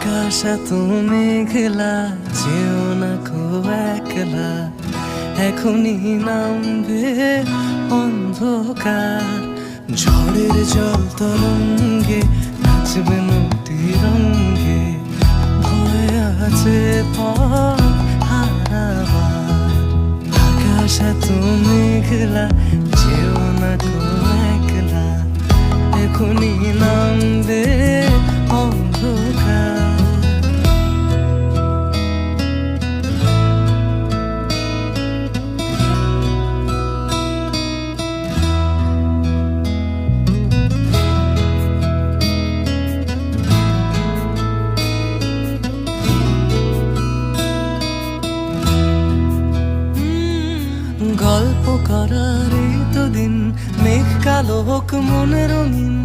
আকাশ এত মেঘলা, যেও না কো একলা, এখনই নামবে অন্ধকার। ঝড়ের জল তরঙ্গে নাচবে নদী রঙ্গে, ভয় আছে পথ হারাবার। আকাশ এত মেঘলা, যেও না কো একলা, এখনই নামবে অন্ধকার। গল্প করার এই তো দিন, মেঘ কালো হোক মনে রঙিন,